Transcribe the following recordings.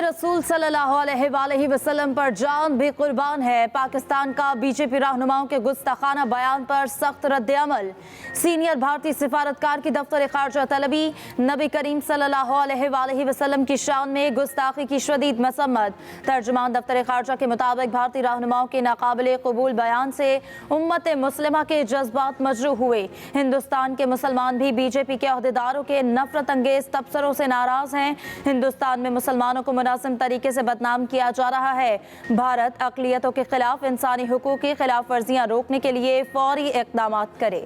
रसूल सल्लल्लाहु अलैहि वसल्लम पर जान भी कुर्बान है। पाकिस्तान का बीजेपी रहनुमाओं के गुस्ताखाना बयान पर सख्त रद्द-ए-अमल। सीनियर भारतीय सिफारतकार की दफ्तर खारजा तलबी। नबी करीम सल्लल्लाहु अलैहि वसल्लम की शान में गुस्ताखी की शदीद मसम्मत। तर्जुमान दफ्तर खारजा के मुताबिक भारतीय रहनुमाओं के नाकाबिले कबूल बयान से उम्मत मुस्लिमा के जज्बात मजरूह हुए। हिंदुस्तान के मुसलमान भी बीजेपी के अहदेदारों के नफरत अंगेज तबसरों से नाराज हैं। हिंदुस्तान में मुसलमानों को मुनासिब तरीके से बदनाम किया जा रहा है। भारत अक़लियतों के खिलाफ इंसानी हुकूक की खिलाफ वर्जियां रोकने के लिए फौरी इक़दाम करे।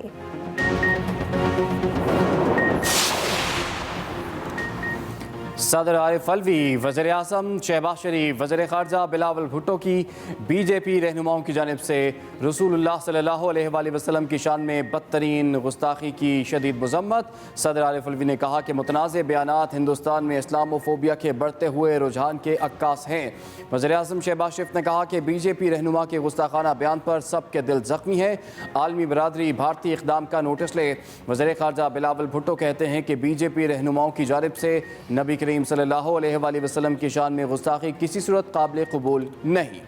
सदर आरिफ अलवी, वज़ीर आज़म शहबाज शरीफ, वज़ीर ख़ारजा बिलावल भुट्टो की बीजेपी रहनुमाओं की जानिब से रसूलुल्लाह सल्लल्लाहु अलैहि वसल्लम की शान में बदतरीन गुस्ताखी की शदीद मज़म्मत। सदर आरिफ अलवी ने कहा कि मुतनाज़ बयानात हिंदुस्तान में इस्लामोफोबिया के बढ़ते हुए रुझान के अक्कास हैं। वज़ीर आज़म शहबाज शरीफ ने कहा कि बीजेपी रहनुमा के गुस्ताखाना बयान पर सबके दिल ज़ख्मी हैं। आलमी बरादरी भारतीय इक़दाम का नोटिस ले। वज़ीर ख़ारजा बिलावल भुट्टो कहते हैं कि बीजेपी रहनुमाओं की जानिब से नबी करीम सल्लल्लाहु अलैहि वसल्लम की शान में गुस्ताखी किसी सूरत काबिल कबूल नहीं।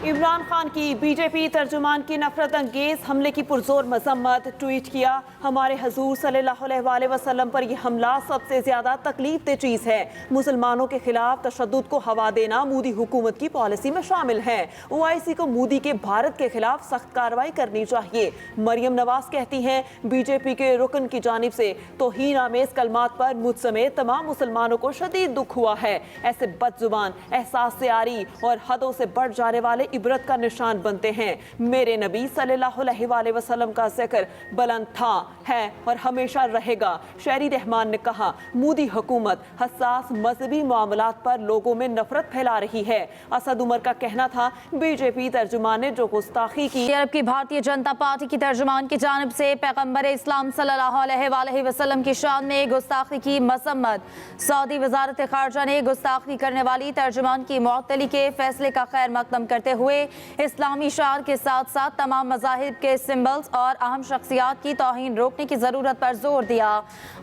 इमरान खान की बीजेपी तर्जुमान की नफरत अंगेज हमले की पुरजोर मजम्मत। ट्वीट किया, हमारे हजूर सल्लल्लाहु अलैहि वसल्लम पर यह हमला सबसे ज्यादा तकलीफ दे चीज़ है। मुसलमानों के खिलाफ तशद्दुद को हवा देना मोदी हुकूमत की पॉलिसी में शामिल है। OIC को मोदी के भारत के खिलाफ सख्त कार्रवाई करनी चाहिए। मरियम नवाज कहती हैं, बीजेपी के रुकन की जानिब से तौहीन आमेज कलमात पर मुझ समेत तमाम मुसलमानों को शदीद दुख हुआ है। ऐसे बदजुबान, एहसास से आरी और हदों से बढ़ जाने वाले इबरत का निशान बनते हैं। मेरे नबी सल्लल्लाहु अलैहि वसल्लम का जिक्र बुलंद था, है और हमेशा रहेगा। शहरी रहमान ने कहा, मोदी हुकूमत हसास मजहबी मामलात पर लोगों में नफरत फैला रही है। असद उमर का कहना था, बीजेपी तर्जुमान ने जो गुस्ताखी की। अरब की भारतीय जनता पार्टी की तर्जुमान की जानिब से पैगम्बर इस्लाम सल्लल्लाहु अलैहि वसल्लम की शान में गुस्ताखी की मसम्मत। सऊदी वजारत खारजा ने गुस्ताखी करने वाली तर्जुमान की मुअत्तली के फैसले का खैर मकदम करते हुए इस्लामी शार के साथ साथ तमाम मज़ाहिब के सिंबल्स और अहम शख्सियात की तौहीन रोकने की ज़रूरत पर जोर दिया।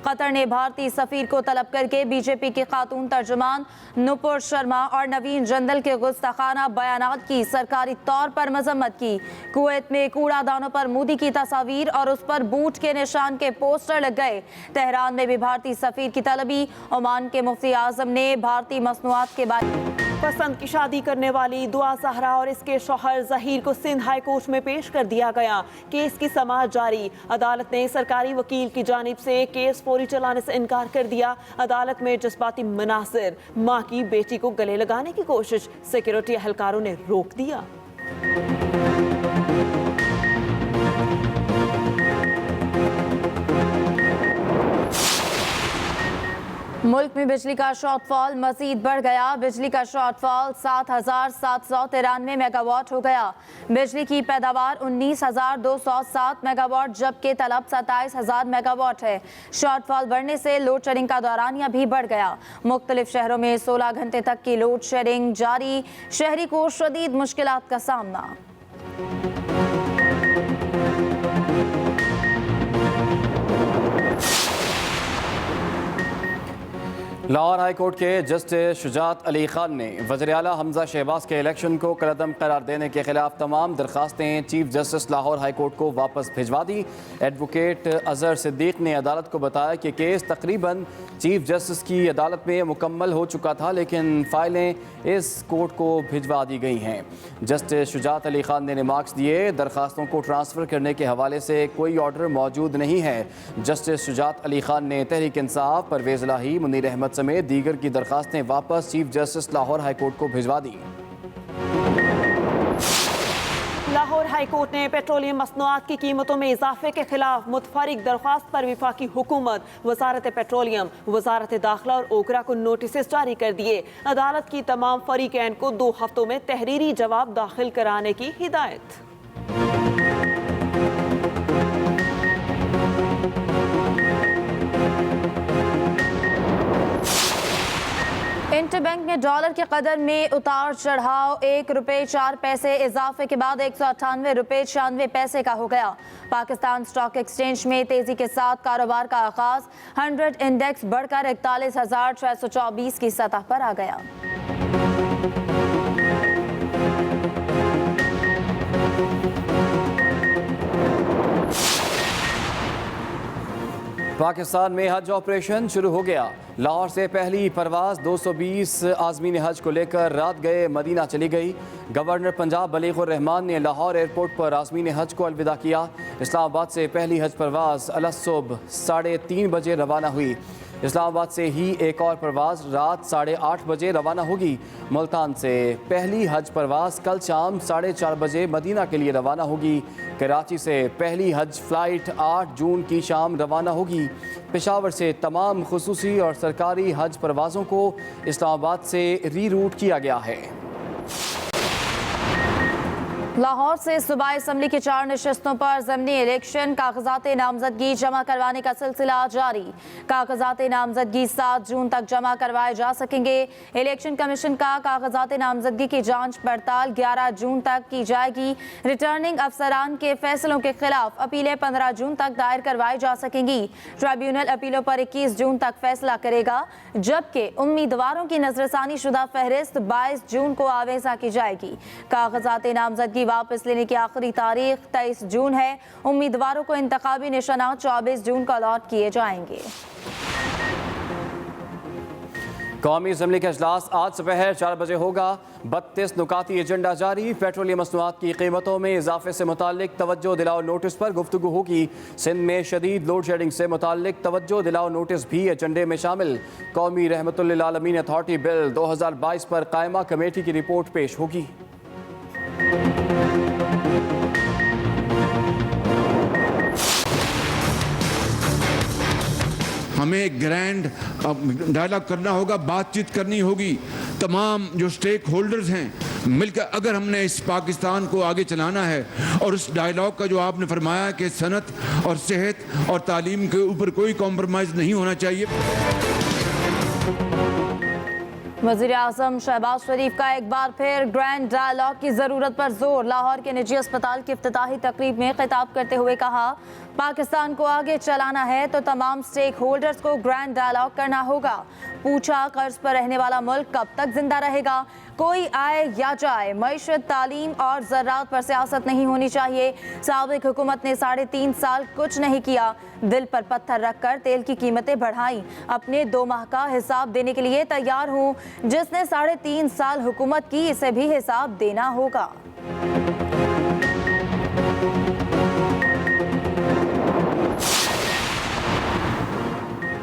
कतर ने भारतीय सफ़ीर को तलब करके बीजेपी के खातून तर्जुमान नुपुर शर्मा और नवीन जंदल के गुस्ताखाना बयानात की सरकारी तौर पर मजम्मत की। कुवैत में कूड़ादानों पर मोदी की तस्वीर और उस पर बूट के निशान के पोस्टर लग गए। तेहरान में भी भारतीय सफ़ीर की तलबी। ओमान के मुफ्ती आज़म ने भारतीय मसनूआत के बारे पसंद की शादी करने वाली दुआ ज़हरा और इसके शौहर ज़हीर को सिंध हाई कोर्ट में पेश कर दिया गया। केस की समाअत जारी। अदालत ने सरकारी वकील की जानिब से केस फौरी चलाने से इनकार कर दिया। अदालत में जज्बाती मनासिर, माँ की बेटी को गले लगाने की कोशिश, सिक्योरिटी एहलकारों ने रोक दिया। मुल्क में बिजली का शॉर्टफॉल मजीद बढ़ गया। बिजली का शॉर्टफॉल 7,793 मेगावाट हो गया। बिजली की पैदावार 19,207 मेगावाट जबकि तलब 27,000 मेगावाट है। शॉर्टफॉल बढ़ने से लोड शेडिंग का दौरानिया भी बढ़ गया। मुख्तलिफ शहरों में 16 घंटे तक की लोड शेडिंग जारी। शहरी को शदीद मुश्किलात का सामना। लाहौर हाई कोर्ट के जस्टिस शुजात अली खान ने वज़ीर आला हमजा शहबाज के इलेक्शन को कलअदम करार देने के खिलाफ तमाम दरखास्तें chief justice Lahore high court को वापस भिजवा दी। एडवोकेट अजहर सिद्दीक ने अदालत को बताया कि केस तकरीबन चीफ जस्टिस की अदालत में मुकम्मल हो चुका था, लेकिन फाइलें इस कोर्ट को भिजवा दी गई हैं। जस्टिस शुजात अली खान ने रिमार्क्स दिए, दरखास्तों को ट्रांसफ़र करने के हवाले से कोई ऑर्डर मौजूद नहीं है। जस्टिस शुजात अली खान ने तहरीक इंसाफ, परवेज़ इलाही, मुनीर अहमद समेत दीगर की दरखास्तें वापस chief justice Lahore high court को भिजवा दी। लाहौर हाई कोर्ट ने पेट्रोलियम मसनूआत की कीमतों में इजाफे के खिलाफ मुतफरिक दरख्वास्त पर विफाकी हुकूमत, वजारत पेट्रोलियम, वजारत दाखिला और ओकरा को नोटिस जारी कर दिए। अदालत की तमाम फरीकैन को 2 हफ्तों में तहरीरी जवाब दाखिल कराने की हिदायत। इंटरबैंक में डॉलर के कदर में उतार चढ़ाव 1 रुपये 4 पैसे इजाफे के बाद 198 रुपये 96 पैसे का हो गया। पाकिस्तान स्टॉक एक्सचेंज में तेजी के साथ कारोबार का आगाज 100 इंडेक्स बढ़कर 41,624 की सतह पर आ गया। पाकिस्तान में हज ऑपरेशन शुरू हो गया। लाहौर से पहली परवाज 220 आज़मीन हज को लेकर रात गए मदीना चली गई। गवर्नर पंजाब बलीगुर रहमान ने लाहौर एयरपोर्ट पर आज़मीन हज को अलविदा किया। इस्लामाबाद से पहली हज परवाज अलसुब 3:30 बजे रवाना हुई। इस्लामाबाद से ही एक और परवाज रात 8:30 बजे रवाना होगी। मुल्तान से पहली हज परवाज कल शाम 4:30 बजे मदीना के लिए रवाना होगी। कराची से पहली हज फ्लाइट 8 जून की शाम रवाना होगी। पेशावर से तमाम खुसूसी और सरकारी हज परवाज़ों को इस्लामाबाद से रीरूट किया गया है। लाहौर से सूबाई असम्बली की 4 नशिस्तों पर ज़मीनी इलेक्शन कागजात नामजदगी जमा करवाने का सिलसिला जारी। कागजात नामजदगी 7 जून तक जमा करवाए जा सकेंगे। इलेक्शन कमीशन का कागजात नामजदगी की जांच पड़ताल 11 जून तक की जाएगी। रिटर्निंग अफसरान के फैसलों के खिलाफ अपीलें 15 जून तक दायर करवाई जा सकेंगी। ट्रिब्यूनल अपीलों पर 21 जून तक फैसला करेगा, जबकि उम्मीदवारों की नजरसानी शुदा फहरिस्त 22 जून को आवेजा की जाएगी। कागजात नामजदगी वापस लेने की आखिरी तारीख 23 जून है। उम्मीदवारों को इंतखाबी निशानात 24 जून को अलॉट किए जाएंगे। कौमी असम्बली का इजलास आज दोपहर 4 बजे होगा। 32 नुकाती एजेंडा जारी। पेट्रोलियम मसनूआत की कीमतों में इजाफे से मुताल्लिक तवज्जो दिलाओ नोटिस पर गुफ्तगू होगी। सिंध में शदीद लोड शेडिंग से मुताल्लिक तवज्जो दिलाओ नोटिस भी एजेंडे में शामिल। कौमी रहमतुल्लिल आलमीन अथॉरिटी बिल 2022 पर कायमा कमेटी की रिपोर्ट पेश होगी। हमें ग्रैंड डायलॉग करना होगा, बातचीत करनी होगी। तमाम जो स्टेक होल्डर्स हैं मिलकर अगर हमने इस पाकिस्तान को आगे चलाना है, और उस डायलॉग का जो आपने फरमाया कि सनत और सेहत और तालीम के ऊपर कोई कॉम्प्रोमाइज़ नहीं होना चाहिए। वज़ीर आज़म शहबाज शरीफ का एक बार फिर ग्रैंड डायलॉग की ज़रूरत पर जोर। लाहौर के निजी अस्पताल की इफ्तिताही तकरीब में खिताब करते हुए कहा, पाकिस्तान को आगे चलाना है तो तमाम स्टेक होल्डर्स को ग्रैंड डायलॉग करना होगा। पूछा, कर्ज पर रहने वाला मुल्क कब तक जिंदा रहेगा? कोई आए या जाए, मईशत, तालीम और ज़राअत पर सियासत नहीं होनी चाहिए। साबिक हुकूमत ने 3.5 साल कुछ नहीं किया। दिल पर पत्थर रखकर तेल की कीमतें बढ़ाई। अपने 2 माह का हिसाब देने के लिए तैयार हूँ। जिसने 3.5 साल हुकूमत की, इसे भी हिसाब देना होगा।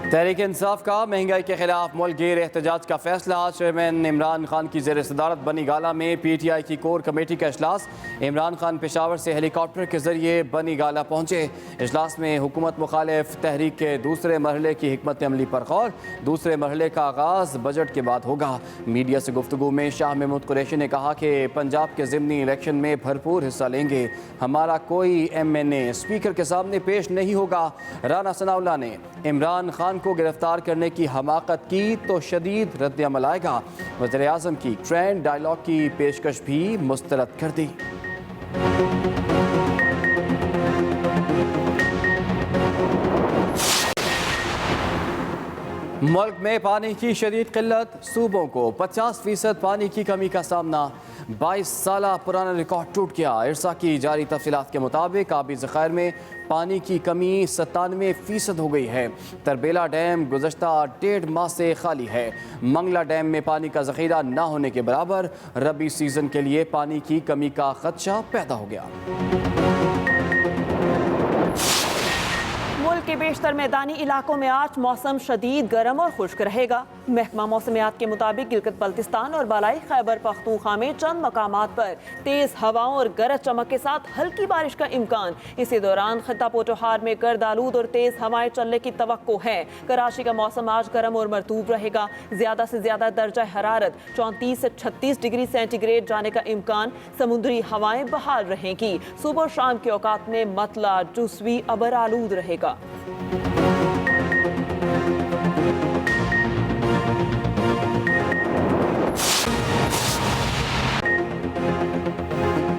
तहरीक इंसाफ का महंगाई के खिलाफ मुल्क गिर एहतजाज का फैसला। चेयरमैन इमरान खान की ज़ेर सदारत बनी गाला में PTI की कोर कमेटी का इजलास। इमरान खान पेशावर से हेलीकॉप्टर के जरिए बनी गाला पहुंचे। इजलास में हुकूमत मुखालिफ तहरीक के दूसरे मरहले की हिकमत अमली पर गौर। दूसरे मरहले का आगाज़ बजट के बाद होगा। मीडिया से गुफ्तगू में शाह महमूद कुरैशी ने कहा कि पंजाब के ज़िमनी इलेक्शन में भरपूर हिस्सा लेंगे। हमारा कोई MNA स्पीकर के सामने पेश नहीं होगा। राना सनाउल्लाह ने इमरान खान को गिरफ्तार करने की हमाकत की तो शदीद रद्द-ए-अमल आएगा। वज़ीर आज़म की ट्रेंड डायलॉग की पेशकश भी मुस्तरद कर दी। मुल्क में पानी की शदीद किल्लत। सूबों को 50% पानी की कमी का सामना। 22 साल पुराना रिकॉर्ड टूट गया। इरसा की जारी तफसीलात के मुताबिक आबी ज़खायर में पानी की कमी 97% हो गई है। तरबेला डैम गुज़श्ता 1.5 माह से खाली है। मंगला डैम में पानी का ज़ख़ीरा न होने के बराबर। रबी सीज़न के लिए पानी की कमी का खदशा पैदा हो गया। मुल्क के बेशतर मैदानी इलाकों में आज मौसम शदीद गर्म और खुश्क रहेगा। महकमा मौसमियात के मुताबिक गिलगित बल्तिस्तान और बालाई खैबर पख्तूनख्वा में चंद मकामात पर तेज हवाओं और गरज चमक के साथ हल्की बारिश का इम्कान। इसी दौरान खिता पोटोहार में गर्द आलूद और तेज हवाएं चलने की तवक्को है। कराची का मौसम आज गर्म और मरतूब रहेगा। ज्यादा से ज्यादा दर्जा हरारत 34 से 36 डिग्री सेंटीग्रेड जाने का इम्कान। समुद्री हवाएं बहाल रहेंगी। सुबह और शाम के औकात में मतला जुस्वी अबर आलूद रहेगा।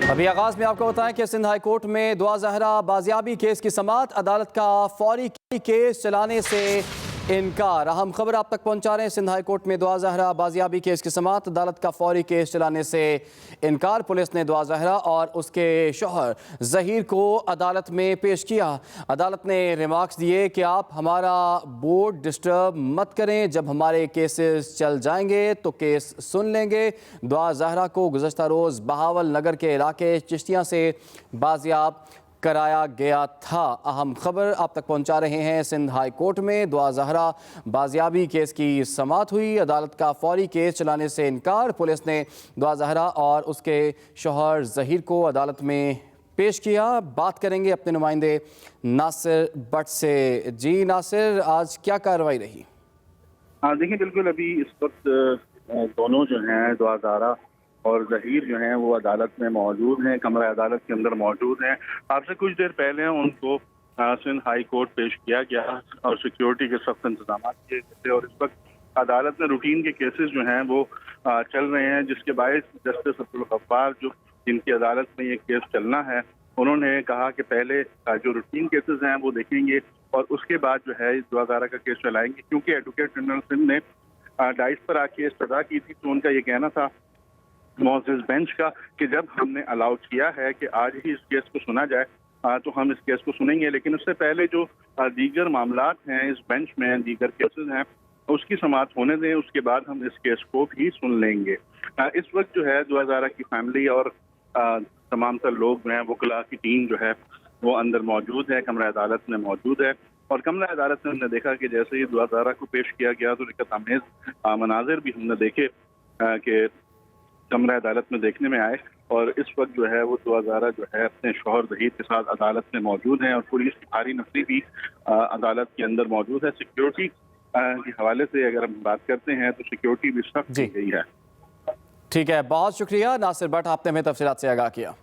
अभी आगाज में आपको बताएं कि सिंध हाई कोर्ट में दुआ ज़हरा बाजियाबी केस की समाअत, अदालत का फौरी केस चलाने से इनकार। अहम खबर आप तक पहुंचा रहे हैं। सिंध हाई कोर्ट में दुआ ज़हरा बाजियाबी केस की समाअत, अदालत का फौरी केस चलाने से इनकार। पुलिस ने दुआ ज़हरा और उसके शौहर ज़हीर को अदालत में पेश किया। अदालत ने रिमार्क्स दिए कि आप हमारा बोर्ड डिस्टर्ब मत करें, जब हमारे केसेस चल जाएंगे तो केस सुन लेंगे। दुआ ज़हरा को गुज़श्ता रोज़ बहावल नगर के इलाके चिश्तियाँ से बाजियाब कराया गया था। अहम खबर आप तक पहुंचा रहे हैं। सिंध हाई कोर्ट में दुआ ज़हरा बाजियाबी केस की समाअत हुई, अदालत का फौरी केस चलाने से इनकार। पुलिस ने दुआ ज़हरा और उसके शौहर ज़हीर को अदालत में पेश किया। बात करेंगे अपने नुमाइंदे नासिर भट्ट से। जी नासिर, आज क्या कार्रवाई रही? देखिए, बिल्कुल अभी इस वक्त दोनों जो हैं दुआ ज़हरा और ज़हीर जो हैं वो अदालत में मौजूद हैं, कमरा अदालत के अंदर मौजूद हैं। आपसे कुछ देर पहले उनको सिंध हाई कोर्ट पेश किया गया और सिक्योरिटी के सख्त इंतजाम किए गए थे और इस वक्त अदालत में रूटीन के केसेस जो हैं वो चल रहे हैं, जिसके बायस जस्टिस अब्दुल गफ्फार जो जिनकी अदालत में ये केस चलना है, उन्होंने कहा कि पहले जो रूटीन केसेस हैं वो देखेंगे और उसके बाद जो है दुआ ज़हरा का केस चलाएंगे। क्योंकि एडवोकेट जनरल सिंध ने डाइस पर आके सजा की थी तो उनका ये कहना था मोअज़्ज़िज़ बेंच का कि जब हमने अलाउ किया है कि आज ही इस केस को सुना जाए तो हम इस केस को सुनेंगे, लेकिन उससे पहले जो दीगर मामलात हैं इस बेंच में, दीगर केसेस हैं, उसकी समाअत होने दें, उसके बाद हम इस केस को भी सुन लेंगे। इस वक्त जो है दुआ ज़हरा की फैमिली और तमाम तर लोग जो हैं, वकला की टीम जो है वो अंदर मौजूद है, कमरा अदालत में मौजूद है। और कमरा अदालत में हमने देखा कि जैसे ही दुआ ज़हरा को पेश किया गया तो रिकत आमेज़ मनाजिर भी हमने देखे कि कमरा अदालत में देखने में आए और इस वक्त जो है वो दुआ ज़हरा जो है अपने शौहर ज़हीर के साथ अदालत में मौजूद हैं और पुलिस की भारी नफरी भी अदालत के अंदर मौजूद है। सिक्योरिटी के हवाले से अगर हम बात करते हैं तो सिक्योरिटी भी सख्त की गई है। ठीक है, बहुत शुक्रिया नासिर भट्ट, आपने हमें तफसीलात से आगाह किया।